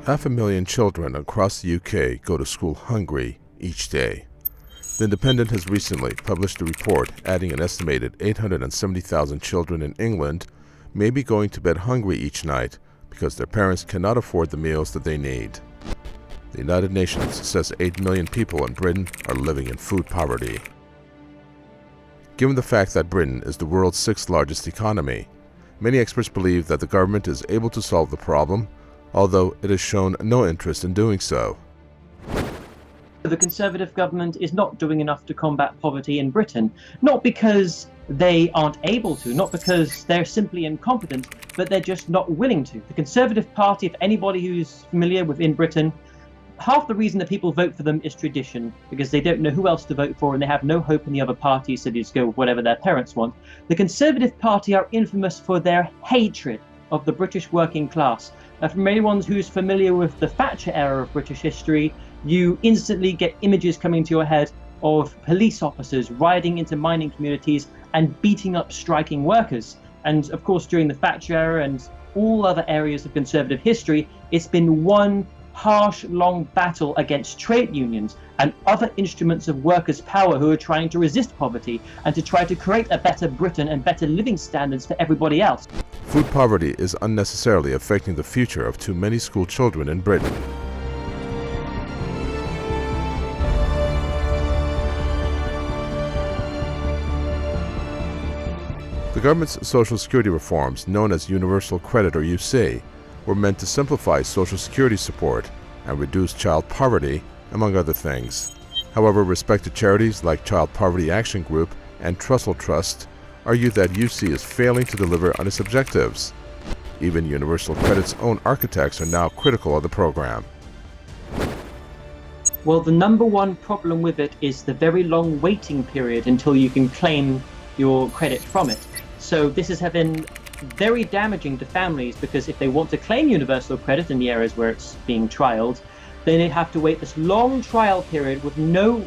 500,000 children across the UK go to school hungry each day. The Independent has recently published a report adding an estimated 870,000 children in England may be going to bed hungry each night because their parents cannot afford the meals that they need. The United Nations says 8 million people in Britain are living in food poverty. Given the fact that Britain is the world's 6th largest economy, many experts believe that the government is able to solve the problem, although it has shown no interest in doing so. The Conservative government is not doing enough to combat poverty in Britain, not because they aren't able to, not because they're simply incompetent, but they're just not willing to. The Conservative Party, if anybody who's familiar within Britain, half the reason that people vote for them is tradition, because they don't know who else to vote for and they have no hope in the other parties, so they just go with whatever their parents want. The Conservative Party are infamous for their hatred of the British working class. From anyone who's familiar with the Thatcher era of British history, you instantly get images coming to your head of police officers riding into mining communities and beating up striking workers. And of course, during the Thatcher era and all other areas of Conservative history, it's been one harsh, long battle against trade unions and other instruments of workers' power who are trying to resist poverty and to try to create a better Britain and better living standards for everybody else. Food poverty is unnecessarily affecting the future of too many school children in Britain. The government's social security reforms, known as Universal Credit or UC, were meant to simplify social security support and reduce child poverty, among other things. However, respected charities like Child Poverty Action Group and Trussell Trust argue that UC is failing to deliver on its objectives. Even Universal Credit's own architects are now critical of the program. Well, the number one problem with it is the very long waiting period until you can claim your credit from it. So this has been very damaging to families, because if they want to claim universal credit in the areas where it's being trialed, then they have to wait this long trial period with no,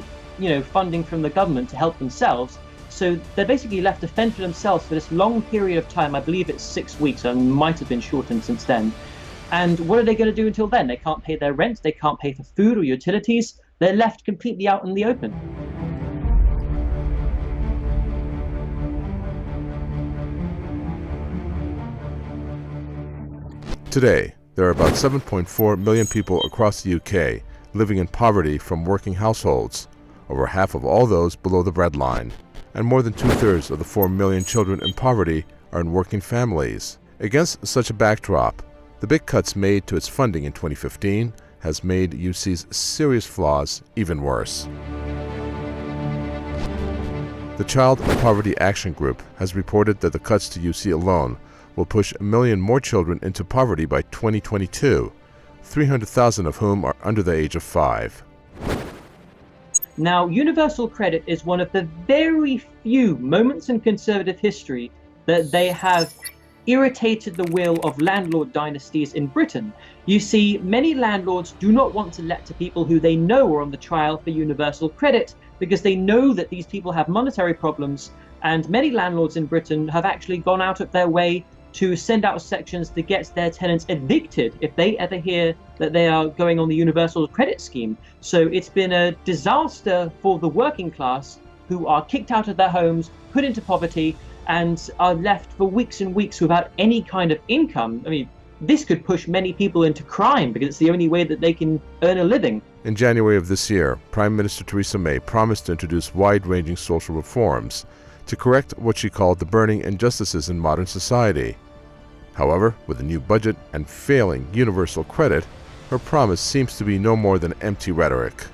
funding from the government to help themselves. So they're basically left to fend for themselves for this long period of time. I believe it's 6 weeks, and might have been shortened since then. And what are they going to do until then? They can't pay their rent, they can't pay for food or utilities. They're left completely out in the open. Today, there are about 7.4 million people across the UK living in poverty from working households, over half of all those below the breadline, and more than 2/3 of the 4 million children in poverty are in working families. Against such a backdrop, the big cuts made to its funding in 2015 has made UC's serious flaws even worse. The Child Poverty Action Group has reported that the cuts to UC alone will push 1 million more children into poverty by 2022, 300,000 of whom are under the age of 5. Now, universal credit is one of the very few moments in Conservative history that they have irritated the will of landlord dynasties in Britain. You see, many landlords do not want to let to people who they know are on the trial for universal credit, because they know that these people have monetary problems, and many landlords in Britain have actually gone out of their way to send out sections to get their tenants evicted if they ever hear that they are going on the universal credit scheme. So it's been a disaster for the working class, who are kicked out of their homes, put into poverty, and are left for weeks and weeks without any kind of income. I mean, this could push many people into crime, because it's the only way that they can earn a living. In January of this year, Prime Minister Theresa May promised to introduce wide-ranging social reforms to correct what she called the burning injustices in modern society. However, with a new budget and failing universal credit, her promise seems to be no more than empty rhetoric.